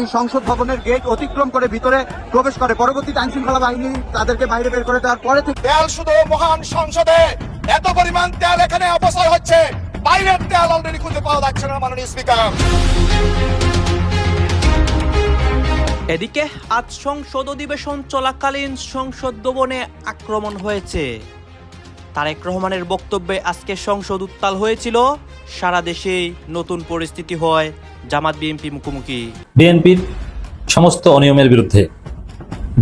সংসদ ভবনের গেট অতিক্রম করে ভিতরে প্রবেশ করে, পরবর্তীতে আইন শৃঙ্খলা বাহিনী তাদেরকে বাইরে বের করে দেওয়ার পরে থেকে তেল শুধু মহান সংসদে এত পরিমাণ তেল এখানে অপচয় হচ্ছে, বাইরের তেল অলরেডি খুঁজে পাওয়া যাচ্ছে না মাননীয় স্পিকার। এদিকে আজ সংসদ অধিবেশন চলাকালীন সংসদ ভবনে আক্রমণ হয়েছে। তারেক রহমানের বক্তব্যে আজকে সংসদ উত্তাল হয়েছিল। সারা দেশেই নতুন পরিস্থিতি হয়, জামাত বিএনপি মুখোমুখি। বিএনপির সমস্ত অনিয়মের বিরুদ্ধে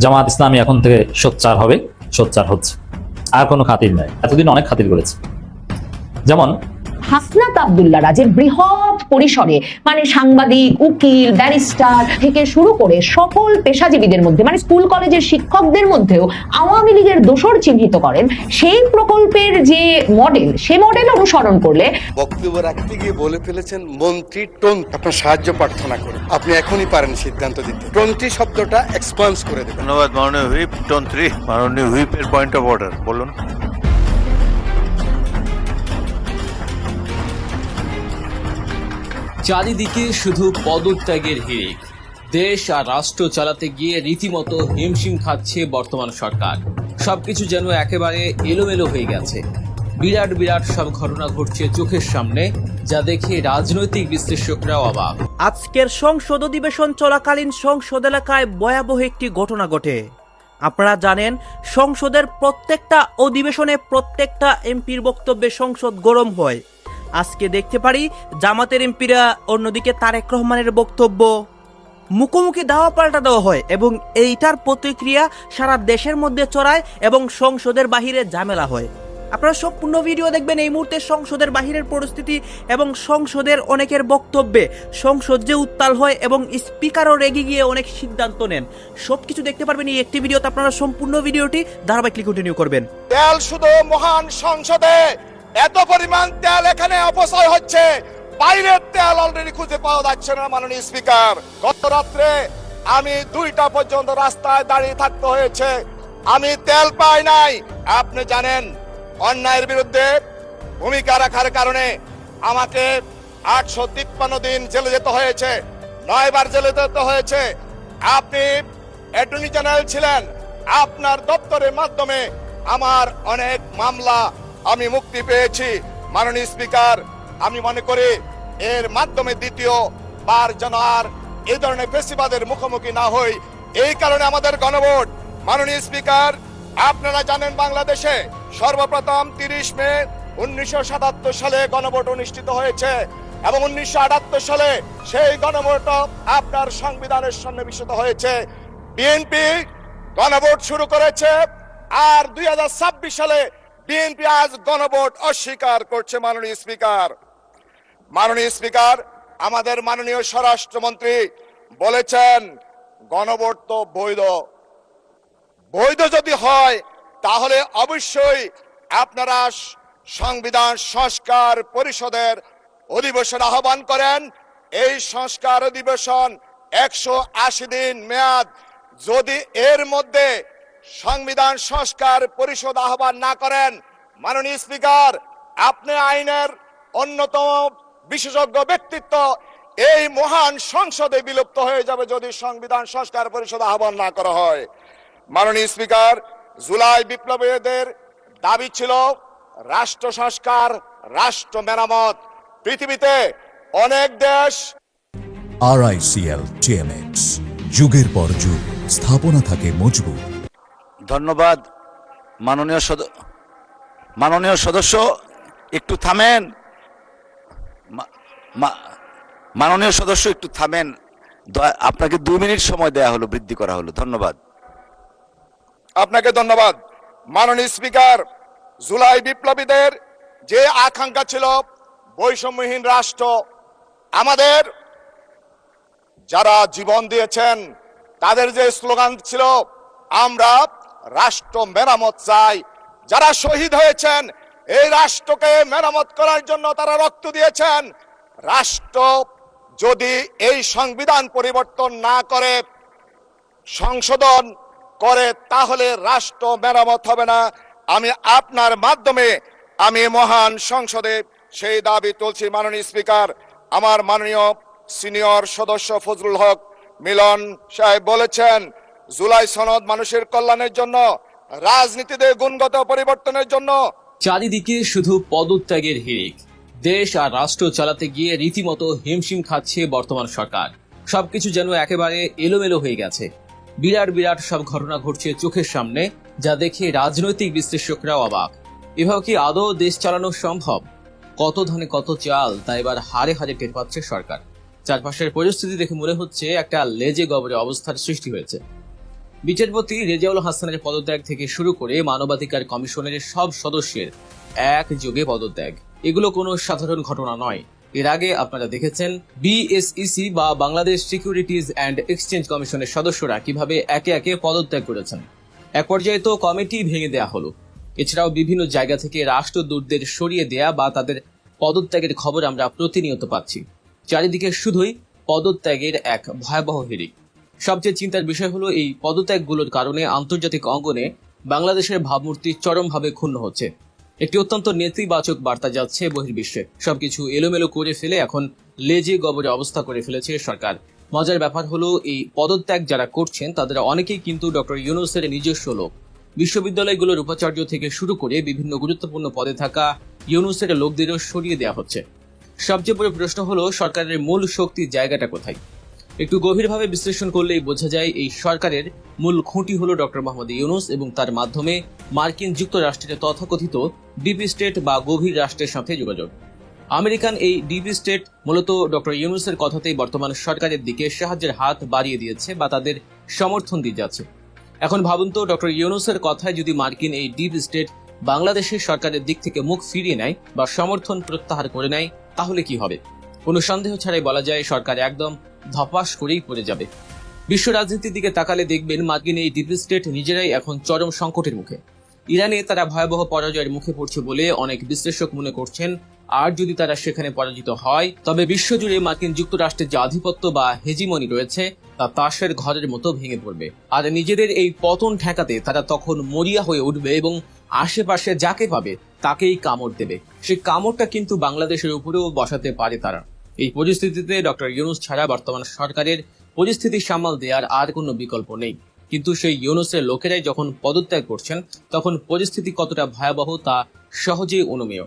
জামাত ইসলামী এখন থেকে সোচ্চার হবে, সোচ্চার হচ্ছে। আর কোনো খাতির নাই, এতদিন অনেক খাতির করেছে। যেমন হাসনাত আব্দুল্লাহ রাজের বৃহৎ পরিসরে মানে সাংবাদিক, উকিল, ব্যারিস্টার থেকে শুরু করে সকল পেশাজীবীদের মধ্যে মানে স্কুল কলেজের শিক্ষকদের মধ্যেও আওয়ামী লীগের দোসর চিহ্নিত করেন। সেই প্রকল্পের যে মডেল, সে মডেল অনুসরণ করলে বক্তব্য রাখতে গিয়ে বলে ফেলেছেন মন্ত্রী টোন, আপনার সাহায্য প্রার্থনা করে আপনি এখনই পারেন সিদ্ধান্ত দিতে। টোনটি শব্দটা এক্সপান্স করে দেবেন। ধন্যবাদ মাননীয় হুইপ। টোন 3 মাননীয় হুইপের পয়েন্ট অফ অর্ডার বলুন। চারিদিকে শুধু পদত্যাগের হিড়িক। দেশ আর রাষ্ট্র চালাতে গিয়ে রীতিমতো হিমশিম খাচ্ছে বর্তমান সরকার। সবকিছু যেন একেবারে এলোমেলো হয়ে গেছে। বিরাট বিরাট সব ঘটনা ঘটছে চোখের সামনে, যা দেখে রাজনৈতিক বিশ্লেষকরাও অবাক। আজকের সংসদ অধিবেশন চলাকালীন সংসদ এলাকায় ভয়াবহ একটি ঘটনা ঘটে। আপনারা জানেন, সংসদের প্রত্যেকটা অধিবেশনে প্রত্যেকটা এমপির বক্তব্যে সংসদ গরম হয়। আজকে দেখতে পারি জামাতের এমপিরা, অন্যদিকে তারেক রহমানের বক্তব্য মুখোমুখি ধাওয়া পাল্টা দেওয়া হয় এবং এইটার প্রতিক্রিয়া সারা দেশের মধ্যে ছড়ায় এবং সংসদের বাহিরে ঝামেলা হয়। আপনারা সম্পূর্ণ ভিডিও দেখবেন এই মুহূর্তে সংসদের বাহিরের পরিস্থিতি এবং সংসদের অনেকের বক্তব্যে সংসদ যে উত্তাল হয় এবং স্পিকারও রেগে গিয়ে অনেক সিদ্ধান্ত নেন। সবকিছু দেখতে পারবেন এই একটি ভিডিওতে। আপনারা সম্পূর্ণ ভিডিওটি ধারাবাহিক কন্টিনিউ করবেন। তেল শুধু মহান সংসদে এত পরিমাণ তেল এখানে অপচয় হচ্ছে, বাইরের তেল অলরেডি খুঁজে পাওয়া যাচ্ছে না মাননীয় স্পিকার। গত রাত্রে আমি 2টা পর্যন্ত রাস্তায় দাঁড়িয়ে থাকতে হয়েছে, আমি তেল পাই নাই। আপনি জানেন, অন্যায়ের বিরুদ্ধে ভূমিকা রাখার কারণে আমাকে 853 দিন জেলে যেতে হয়েছে, 9 বার জেলে যেতে হয়েছে। আপনি অ্যাটর্নি জেনারেল ছিলেন, আপনার দপ্তরের মাধ্যমে আমার অনেক মামলা আমি মুক্তি পেয়েছি। মাননীয় স্পিকার, আমি মনে করি এর মাধ্যমে দ্বিতীয়বার যেন আর এই ধরনের ফেসিবাদের মুখোমুখি না হই। এই কারণে আমাদের গণভোট। মাননীয় স্পিকার, আপনারা জানেন বাংলাদেশে সর্বপ্রথম 30 মে 1977 সালে গণভোট অনুষ্ঠিত হয়েছে এবং 1978 সালে সেই গণভোট আপনার সংবিধানের সন্নিবেশিত হয়েছে। বিএনপি গণভোট শুরু করেছে আর 2026 সালে বিএনপি আজ গণভোট অস্বীকার করছে। মাননীয় স্পিকার, আমাদের মাননীয় স্বরাষ্ট্রমন্ত্রী বলেছেন গণভোট তো বৈধ। বৈধ যদি হয় তাহলে অবশ্যই আপনারা সংবিধান সংস্কার পরিষদের অধিবেশন আহ্বান করেন। এই সংস্কার অধিবেশন 180 দিন মেয়াদ। যদি এর মধ্যে সংবিধান সংস্কার পরিষদ আহ্বান না করেন, মাননীয় স্পিকার, আপনি আইনের অন্যতম বিশেষজ্ঞ ব্যক্তিত্ব এই মহান সংসদে বিলুপ্ত হয়ে যাবে যদি সংবিধান সংস্কার পরিষদ আহ্বান না করা হয়। মাননীয় স্পিকার, জুলাই বিপ্লবীদের দাবি ছিল রাষ্ট্র সংস্কার, রাষ্ট্র মেরামত। পৃথিবীতে অনেক দেশ RICL TMX, যুগের পর যুগ স্থাপনা থাকে মজবুত। ধন্যবাদ মাননীয় সদস্য, একটু থামেন। মাননীয় সদস্য একটু থামেন, আপনাকে 2 মিনিট সময় দেয়া হলো, বৃদ্ধি করা হলো। ধন্যবাদ। আপনাকে ধন্যবাদ। মাননীয় স্পিকার, জুলাই বিপ্লবীদের যে আকাঙ্ক্ষা ছিল বৈষম্যহীন রাষ্ট্র, আমাদের যারা জীবন দিয়েছেন তাদের যে স্লোগান ছিল আমরা রাষ্ট্র মেরামত চাই, যারা শহীদ হয়েছেন এই রাষ্ট্রকে মেরামত করার জন্য তারা রক্ত দিয়েছেন। রাষ্ট্র যদি এই সংবিধান পরিবর্তন না করে, সংশোধন করে, তাহলে রাষ্ট্র মেরামত হবে না। আমি আপনার মাধ্যমে আমি মহান সংসদে সেই দাবি তুলছি। মাননীয় স্পিকার, আমার মাননীয় সিনিয়র সদস্য ফজলুল হক মিলন সাহেব বলেছেন, জুলাই সনদ মানুষের কল্যাণের জন্য, রাজনীতিতে গুণগত পরিবর্তনের জন্য। চারিদিকে শুধু পদত্যাগের হিড়িক। দেশ আর রাষ্ট্র চালাতে গিয়ে রীতিমতো হিমশিম খাচ্ছে বর্তমান সরকার। সবকিছু যেন একেবারে এলোমেলো হয়ে গেছে। বিরাট বিরাট সব ঘটনা ঘটছে চোখের সামনে, যা দেখে রাজনৈতিক বিশ্লেষকরাও অবাক। এভাবে কি আদৌ দেশ চালানো সম্ভব? কত ধানে কত চাল, তা এবার হারে হারে টের পাচ্ছে সরকার। চারপাশের পরিস্থিতি দেখে মনে হচ্ছে একটা লেজে গবরে অবস্থার সৃষ্টি হয়েছে। বিচারপতি রেজাউল হাসানের পদত্যাগ থেকে শুরু করে মানবাধিকার কমিশনের সব সদস্যের একযোগে পদত্যাগ, এগুলো কোনো সাধারণ ঘটনা নয়। এর আগে আপনারা দেখেছেন বিএসইসি বা বাংলাদেশ সিকিউরিটিজ অ্যান্ড এক্সচেঞ্জ কমিশনের সদস্যরা কিভাবে একে একে পদত্যাগ করেছেন। এক পর্যায়ে তো কমিটি ভেঙে দেয়া হলো। এছাড়াও বিভিন্ন জায়গা থেকে রাষ্ট্রদূতদের সরিয়ে দেয়া বা তাদের পদত্যাগের খবর আমরা প্রতিনিয়ত পাচ্ছি। চারিদিকে শুধুই পদত্যাগের এক ভয়াবহ হিড়িক। সবচেয়ে চিন্তার বিষয় হলো এই পদত্যাগগুলোর কারণে আন্তর্জাতিক অঙ্গনে বাংলাদেশের ভাবমূর্তি চরমভাবে ক্ষুণ্ণ হচ্ছে। একটি অত্যন্ত নেতিবাচক বার্তা যাচ্ছে বহির্বিশ্বে। সবকিছু এলোমেলো করে ফেলে এখন লেজে গবরে অবস্থা করে ফেলেছে সরকার। মজার ব্যাপার হলো এই পদত্যাগ যারা করছেন তাদের অনেকেই কিন্তু ডক্টর ইউনূসের নিজস্ব লোক। বিশ্ববিদ্যালয়গুলোর উপাচার্য থেকে শুরু করে বিভিন্ন গুরুত্বপূর্ণ পদে থাকা ইউনূসের লোকদেরও সরিয়ে দেওয়া হচ্ছে। সবচেয়ে বড় প্রশ্ন হলো সরকারের মূল শক্তির জায়গাটা কোথায়? একটু গভীরভাবে বিশ্লেষণ করলেই বোঝা যায় এই সরকারের মূল খুঁটি হলো ডক্টর মোহাম্মদ ইউনূস এবং তার মাধ্যমে মার্কিন যুক্তরাষ্ট্রের তথাকথিত ডিপি স্টেট বা গভীর রাষ্ট্রের সাথে যোগাযোগ। আমেরিকান এই ডিপি স্টেট মূলত ডক্টর ইউনূসের কথাতেই বর্তমান সরকারের দিকে সাহায্যের হাত বাড়িয়ে দিয়েছে বা তাদের সমর্থন দিয়ে যাচ্ছে। এখন ভাবুন তো, ডক্টর ইউনূসের কথায় যদি মার্কিন এই ডিপ স্টেট বাংলাদেশের সরকারের দিক থেকে মুখ ফিরিয়ে নেয় বা সমর্থন প্রত্যাহার করে নেয়, তাহলে কি হবে? কোনো সন্দেহ ছাড়াই বলা যায় সরকার একদম ধপাস করেই পড়ে যাবে। বিশ্ব রাজনীতির দিকে তাকালে দেখবেন মার্কিন এই ডিপ স্টেট নিজেরাই এখন চরম সংকটের মুখে। ইরানে তারা ভয়াবহ পরাজয়ের মুখে পড়ছে বলে অনেক বিশ্লেষক মনে করছেন। আর যদি তারা সেখানে পরাজিত হয়, তবে বিশ্বজুড়ে মার্কিন যুক্তরাষ্ট্রের যে আধিপত্য বা হেজিমনি রয়েছে তা তাসের ঘরের মতো ভেঙে পড়বে। আর নিজেদের এই পতন ঠেকাতে তারা তখন মরিয়া হয়ে উঠবে এবং আশেপাশে যাকে পাবে তাকেই কামড় দেবে। সেই কামড়টা কিন্তু বাংলাদেশের উপরেও বসাতে পারে তারা। এই পরিস্থিতিতে ডক্টর ইউনূস ছাড়া বর্তমান সরকারের পরিস্থিতি সামাল দেওয়ার আর কোনো বিকল্প নেই। কিন্তু সেই ইউনূসের লোকেরাই যখন পদত্যাগ করছেন, তখন পরিস্থিতি কতটা ভয়াবহ তা সহজেই অনুমেয়।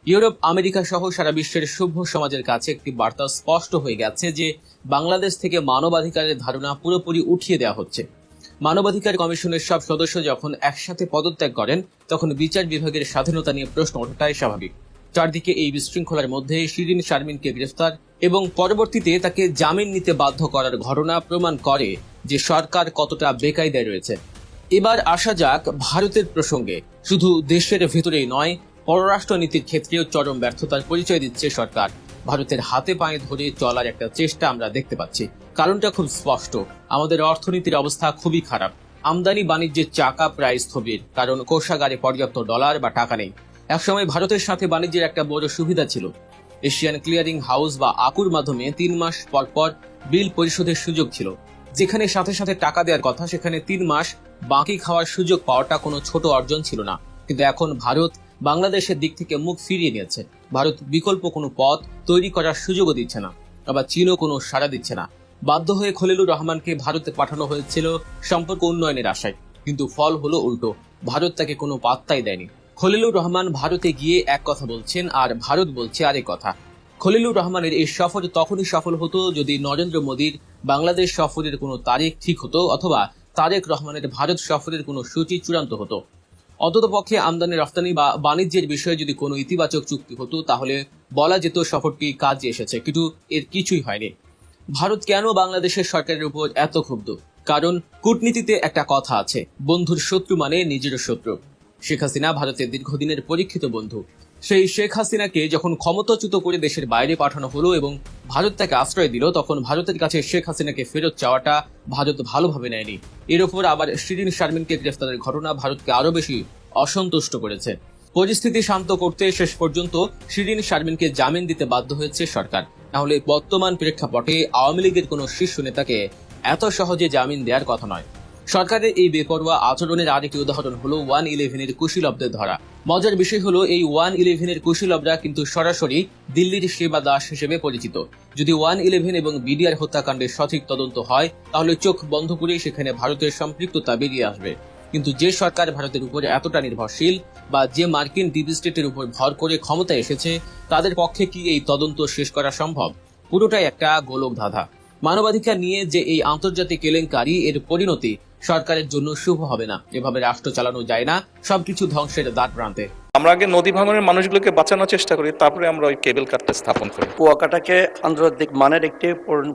ইউরোপ, আমেরিকা সহ সারা বিশ্বের সভ্য সমাজের কাছে একটি বার্তা স্পষ্ট হয়ে গেছে যে বাংলাদেশ থেকে মানবাধিকারের ধারণা পুরোপুরি উঠিয়ে দেওয়া হচ্ছে। মানবাধিকার কমিশনের সব সদস্য যখন একসাথে পদত্যাগ করেন, তখন বিচার বিভাগের স্বাধীনতা নিয়ে প্রশ্ন ওঠাটাই স্বাভাবিক। চারদিকে এই বিশৃঙ্খলার মধ্যে শিরিন শারমিনকে গ্রেফতার এবং পরবর্তীতে তাকে জামিন নিতে বাধ্য করার ঘটনা প্রমাণ করে যে সরকার কতটা বেকায়দায় রয়েছে। এবার আসা যাক ভারতের প্রসঙ্গে। শুধু দেশের ভেতরেই নয়, পররাষ্ট্র নীতির ক্ষেত্রেও চরম ব্যর্থতার পরিচয় দিচ্ছে সরকার। ভারতের হাতে পায়ে ধরে চলার একটা চেষ্টা আমরা দেখতে পাচ্ছি। কারণটা খুব স্পষ্ট, আমাদের অর্থনীতির অবস্থা খুবই খারাপ। আমদানি বাণিজ্যের চাকা প্রায় স্থবির, কারণ কোষাগারে পর্যাপ্ত ডলার বা টাকা নেই। একসময় ভারতের সাথে বাণিজ্যের একটা বড় সুবিধা ছিল, এশিয়ান ক্লিয়ারিং হাউস বা আকুর মাধ্যমে 3 মাস পর পর বিল পরিশোধের সুযোগ ছিল। যেখানে সাথে সাথে টাকা দেওয়ার কথা, সেখানে 3 মাস বাকি খাওয়ার সুযোগ পাওয়াটা কোনো ছোট অর্জন ছিল না। কিন্তু এখন ভারত বাংলাদেশের দিক থেকে মুখ ফিরিয়ে নিয়েছে। ভারত বিকল্প কোনো পথ তৈরি করার সুযোগও দিচ্ছে না, আবার চীনও কোনো সাড়া দিচ্ছে না। বাধ্য হয়ে খলিলুর রহমানকে ভারতে পাঠানো হয়েছিল সম্পর্ক উন্নয়নের আশায়, কিন্তু ফল হলো উল্টো। ভারত তাকে কোনো পাত্তাই দেয়নি। খলিলুর রহমান ভারতে গিয়ে এক কথা বলছেন আর ভারত বলছে আরেক কথা। খলিলুর রহমানের এই সফর তখনই সফল হতো যদি নরেন্দ্র মোদীর বাংলাদেশ সফরের কোনো তারিখ ঠিক হতো, অথবা তারেক রহমানের ভারত সফরের কোনো সূচি চূড়ান্ত হতো। অন্ততপক্ষে আমদানি রফতানি বা বাণিজ্যের বিষয়ে যদি কোনো ইতিবাচক চুক্তি হতো, তাহলে বলা যেত সফরটি কাজে এসেছে। কিন্তু এর কিছুই হয়নি। ভারত কেন বাংলাদেশের সরকারের উপর এত ক্ষুব্ধ? কারণ কূটনীতিতে একটা কথা আছে, বন্ধুর শত্রু মানে নিজের শত্রু। শেখ হাসিনা ভারতের দীর্ঘদিনের পরীক্ষিত বন্ধু। সেই শেখ হাসিনাকে যখন ক্ষমতাচ্যুত করে দেশের বাইরে পাঠানো হলো এবং ভারত তাকে আশ্রয় দিল, তখন ভারতের কাছে শেখ হাসিনাকে ফেরত চাওয়াটা ভারত ভালোভাবে নেয়নি। এর উপর আবার শিরিন শারমিনকে গ্রেফতারের ঘটনা ভারতকে আরো বেশি অসন্তুষ্ট করেছে। পরিস্থিতি শান্ত করতে শেষ পর্যন্ত শিরিন শারমিনকে জামিন দিতে বাধ্য হয়েছে সরকার। নাহলে বর্তমান প্রেক্ষাপটে আওয়ামী লীগের কোনো শীর্ষ নেতাকে এত সহজে জামিন দেওয়ার কথা নয়। সরকারের এই বেপরোয়া আচরণের আরেকটি উদাহরণ হলো 111-এর কুশীলবদের ধরা। মজার বিষয় হলো এই 111-এর কুশীলবরা কিন্তু সরাসরি দিল্লির সেবা দাস হিসেবে পরিচিত। যদি 111 এবং বিডিআর হত্যাকাণ্ডের সঠিক তদন্ত হয় তাহলে চোখ বন্ধ করে সেখানে ভারতের সম্পৃক্ততা বেরিয়ে আসবে। কিন্তু যে সরকার ভারতের উপরে এতটা নির্ভরশীল বা যে মার্কিন ডিপ স্টেটের উপর ভর করে ক্ষমতায় এসেছে তাদের পক্ষে কি এই তদন্ত শেষ করা সম্ভব? পুরোটাই একটা গোলক ধাঁধা। মানবাধিকার নিয়ে যে এই আন্তর্জাতিক কেলেঙ্কারি, এর পরিণতি সরকারের জন্য শুভ হবে না। এভাবে রাষ্ট্র চালানো যায় না, সবকিছু ধ্বংসের দ্বার প্রান্তে। আমরা আগে নদী ভাঙনের মানুষগুলোকে বাঁচানোর চেষ্টা করি, তারপরে আমরা ওই কেবল কারটা স্থাপন করি। কুয়াকাটাকে আন্তর্জাতিক মানের একটি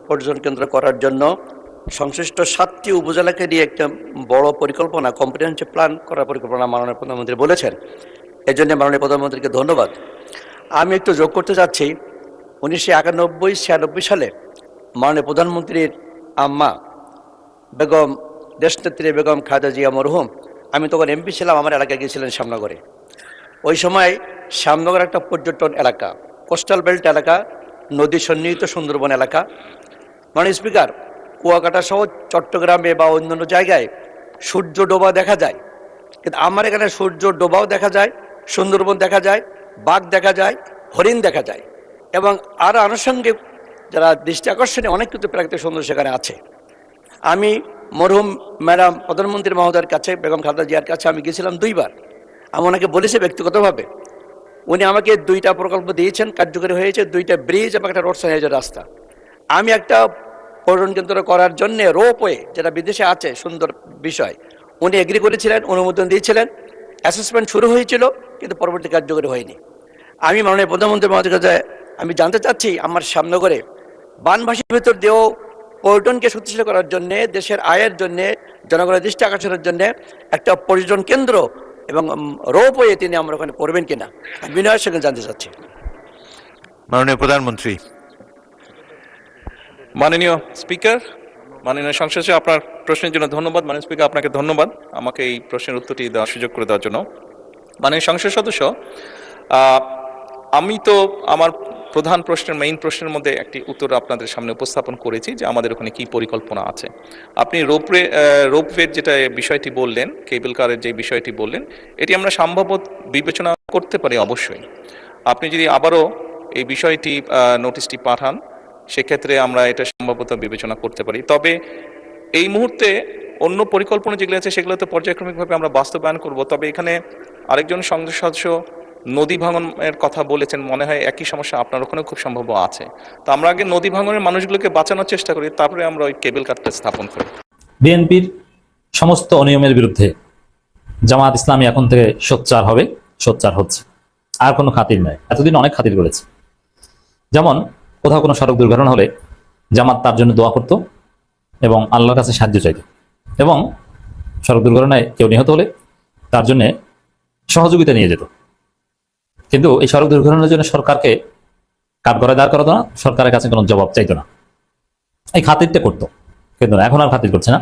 পর্যটন কেন্দ্র করার জন্য সংশ্লিষ্ট 7টি উপজেলাকে নিয়ে একটা বড় পরিকল্পনা, কম্প্রিহেনসিভ প্ল্যান করার পরিকল্পনা মাননীয় প্রধানমন্ত্রী বলেছেন। এই জন্য মাননীয় প্রধানমন্ত্রীকে ধন্যবাদ। আমি একটু যোগ করতে চাচ্ছি, 1991-96 সালে মাননীয় প্রধানমন্ত্রীর আম্মা বেগম দেশনেত্রী বেগম খালেদা জিয়া মরহুম, আমি তখন এমপি ছিলাম, আমার এলাকায় গিয়েছিলেন শ্যামনগরে। ওই সময় শ্যামনগর একটা পর্যটন এলাকা, কোস্টাল বেল্ট এলাকা, নদী সন্নিহিত সুন্দরবন এলাকা। মাননীয় স্পিকার, কুয়াকাটা সহ চট্টগ্রামে বা অন্যান্য জায়গায় সূর্য ডোবা দেখা যায়, কিন্তু আমার এখানে সূর্য ডোবাও দেখা যায়, সুন্দরবন দেখা যায়, বাঘ দেখা যায়, হরিণ দেখা যায়, এবং আরও আনুষঙ্গিক যারা দৃষ্টি আকর্ষণীয় অনেক কিছু প্রাকৃতিক সৌন্দর্য সেখানে আছে। আমি মরহুম ম্যাডাম প্রধানমন্ত্রী মহোদয়ের কাছে, বেগম খালেদা জিয়ার কাছে আমি গিয়েছিলাম 2 বার। আমি ওনাকে বলেছি ব্যক্তিগতভাবে, উনি আমাকে 2টা প্রকল্প দিয়েছেন, কার্যকরী হয়েছে, 2টা ব্রিজ এবং একটা রোড সাইজের রাস্তা। আমি একটা পর্যটন কেন্দ্র করার জন্য রোপওয়ে, যেটা বিদেশে আছে সুন্দর বিষয়, উনি এগ্রি করেছিলেন, অনুমোদন দিয়েছিলেন, অ্যাসেসমেন্ট শুরু হয়েছিল, কিন্তু পরবর্তী কার্যকরী হয়নি। আমি মাননীয় প্রধানমন্ত্রী মহোদয়ের কাছে আমি জানতে চাচ্ছি, আমার শ্যামনগরে বানভাসীর ভিতর দিয়েও পর্যটনকে শক্তিশালী করার জন্যে, দেশের আয়ের জন্যে, জনগণের দৃষ্টি আকর্ষণের জন্যে একটা পর্যটন কেন্দ্র এবং রোপওয়ে তিনি আমরা ওখানে করবেন কিনা, আমি বিনয়ের সঙ্গে জানতে চাচ্ছি। মাননীয় প্রধানমন্ত্রী। মাননীয় স্পিকার, মাননীয় সংসদ সদস্য, আপনার প্রশ্নের জন্য ধন্যবাদ। মাননীয় স্পিকার, আপনাকে ধন্যবাদ আমাকে এই প্রশ্নের উত্তরটি দেওয়ার সুযোগ করে দেওয়ার জন্য। মাননীয় সংসদ সদস্য, আমি তো আমার প্রধান প্রশ্নের, মেইন প্রশ্নের মধ্যে একটি উত্তর আপনাদের সামনে উপস্থাপন করেছি যে আমাদের ওখানে কি পরিকল্পনা আছে। আপনি রোপওয়ের যেটা বিষয়টি বললেন, কেবল কারের যে বিষয়টি বললেন, এটি আমরা সম্ভবত বিবেচনা করতে পারি অবশ্যই। আপনি যদি আবারও এই বিষয়টি নোটিশটি পাঠান, সেক্ষেত্রে আমরা এটা সম্ভবত বিবেচনা করতে পারি। তবে এই মুহূর্তে অন্য পরিকল্পনা যেগুলো আছে সেগুলো তো পর্যায়ক্রমিকভাবে আমরা বাস্তবায়ন করব। তবে এখানে আরেকজন সংসদ সদস্য নদী ভাঙনের কথা বলেছেন, মনে হয় একই সমস্যা আপনার ওখানে খুব সম্ভব আছে। তো আমরা আগে নদী ভাঙনের মানুষগুলোকে বাঁচানোর চেষ্টা করি, তারপরে আমরা ওই কেবল কারটা স্থাপন করি। বিএনপির সমস্ত অনিয়মের বিরুদ্ধে জামাত ইসলামী এখন থেকে সোচ্চার হবে, সোচ্চার হচ্ছে। আর কোনো খাতির নাই, এতদিন অনেক খাতির করেছে। যেমন কোথাও কোনো সড়ক দুর্ঘটনা হলে জামাত তার জন্য দোয়া করত এবং আল্লাহর কাছে সাহায্য চাইত, এবং সড়ক দুর্ঘটনায় কেউ নিহত হলে তার জন্য সহযোগিতা নিয়ে যেত। কিন্তু এই সড়ক দুর্ঘটনার জন্য সরকারকে কাঠগড়ায় দাঁড় করাতো না, সরকারের কাছে কোনো জবাব চাইতো না। এই খাতিরটা করতো, কিন্তু এখন আর খাতির করছে না।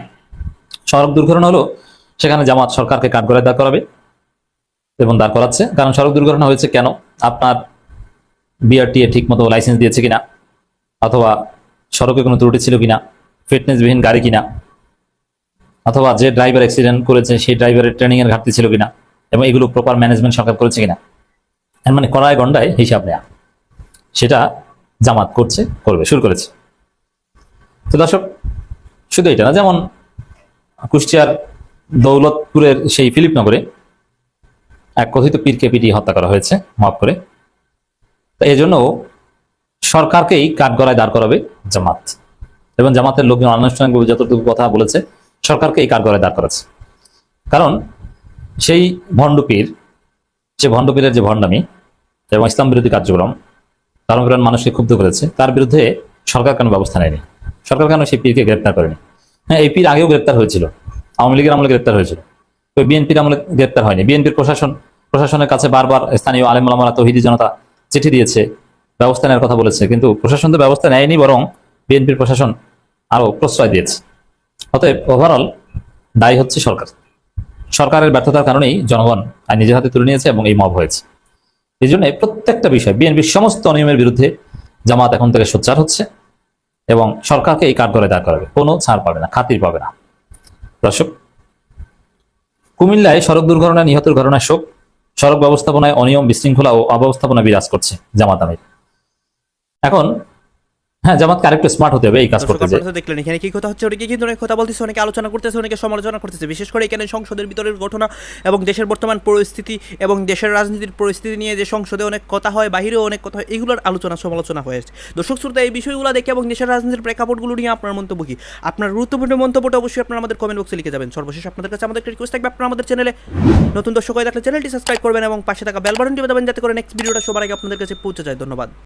সড়ক দুর্ঘটনা হলো সেখানে জামাত সরকারকে কাঠগড়ায় দাঁড় করাবে এবং দাঁড় করাচ্ছে। কারণ সড়ক দুর্ঘটনা হয়েছে কেন? আপনার বিআরটিএ ঠিক মতো লাইসেন্স দিয়েছে কিনা, অথবা সড়কে কোনো ত্রুটি ছিল কিনা, ফিটনেসবিহীন গাড়ি কিনা, অথবা যে ড্রাইভার অ্যাক্সিডেন্ট করেছে সেই ড্রাইভারের ট্রেনিং এর ঘাটতি ছিল কিনা, এবং এগুলো প্রপার ম্যানেজমেন্ট সরকার করেছে কিনা, মানে কড়ায় গন্ডায় হিসাব নেয়া, সেটা জামাত করছে, করবে, শুরু করেছে। তো দর্শক, শুধু এটা না, যেমন কুষ্টিয়ার দৌলতপুরের সেই ফিলিপনগরে এক কথিত পীরকে পিটিয়ে হত্যা করা হয়েছে মাফ করে। তো এই জন্য সরকারকেই কাঠগড়ায় দাঁড় করাবে জামাত, এবং জামাতের লোকজন আনুষ্ঠানিকভাবে যতটুকু কথা বলেছে সরকারকে এই কাঠগড়ায় দাঁড় করাচ্ছে। কারণ সেই ভণ্ডপীর, সে ভণ্ডপীরের যে ভণ্ডামি এবং ইসলাম বিরোধী কার্যক্রম ধর্মপ্রাণ মানুষকে ক্ষুব্ধ করেছে, তার বিরুদ্ধে সরকার কেন ব্যবস্থা নেয়নি? সরকার কেন সেই পীরকে গ্রেপ্তার করেনি? হ্যাঁ, এই পীর আগেও গ্রেপ্তার হয়েছিল, আওয়ামী লীগের আমলে গ্রেপ্তার হয়েছিল, তো বিএনপির আমলে গ্রেপ্তার হয়নি। বিএনপির প্রশাসনের কাছে বারবার স্থানীয় আলেম ওলামারা, তৌহিদি জনতা চিঠি দিয়েছে, ব্যবস্থা নেওয়ার কথা বলেছে, কিন্তু প্রশাসন তো ব্যবস্থা নেয়নি, বরং বিএনপির প্রশাসন আরো প্রশ্রয় দিয়েছে। অতএব ওভারঅল দায়ী হচ্ছে সরকার। সরকারের ব্যর্থতার কারণেই জনগণ আইন নিজের হাতে তুলে নিয়েছে এবং এই মব হয়েছে। এই জন্য প্রত্যেকটা বিষয়, বিএনপির সমস্ত অনিয়মের বিরুদ্ধে জামাত এখন থেকে সোচ্চার হচ্ছে এবং সরকারকে এই কাঠগড়ায় দাঁড় করাবে, কোনো ছাড় পাবে না, খাতির পাবে না। দর্শক, কুমিল্লায় সড়ক দুর্ঘটনায় নিহতের ঘটনায় শোক, সড়ক ব্যবস্থাপনায় অনিয়ম, বিশৃঙ্খলা ও অব্যবস্থাপনা বিরাজ করছে জামাত আমির। এখন হ্যাঁ, জামাতকে আরেকটু স্মার্ট হতে হবে এই কাজ করতে। আপনারা দেখলেন এখানে কি কথা হচ্ছে, অনেকে কিন্তু অনেক কথা বলতেছে, অনেকে আলোচনা করতেছে, অনেকে সমালোচনা করতেছে। বিশেষ করে এখানে সংসদের ভিতরের ঘটনা এবং দেশের বর্তমান পরিস্থিতি এবং দেশের রাজনীতির পরিস্থিতি নিয়ে যে সংসদে অনেক কথা হয়, বাহিরেও অনেক কথা হয়, এগুলোর আলোচনা সমালোচনা হয়েছে। দর্শক শ্রোতা, এই বিষয়গুলো দেখে এবং দেশের রাজনীতির প্রেক্ষাপটগুলো নিয়ে আপনার মন্তব্য কি? আপনার গুরুত্বপূর্ণ মন্তব্যটা অবশ্যই আপনারা আমাদের কমেন্ট বক্সে লিখে যাবেন। সর্বশেষ আপনাদের কাছে আমাদের একটা রিকোয়েস্ট থাকবে, আপনারা আমাদের চ্যানেলে নতুন দর্শক হয়ে থাকলে চ্যানেলটি সাবস্ক্রাইব করবেন এবং পাশে থাকা বেল বাটনটি বাজাবেন, যাতে করে নেক্সট ভিডিওটা সবার আগে আপনাদের কাছে পৌঁছে যায়। ধন্যবাদ।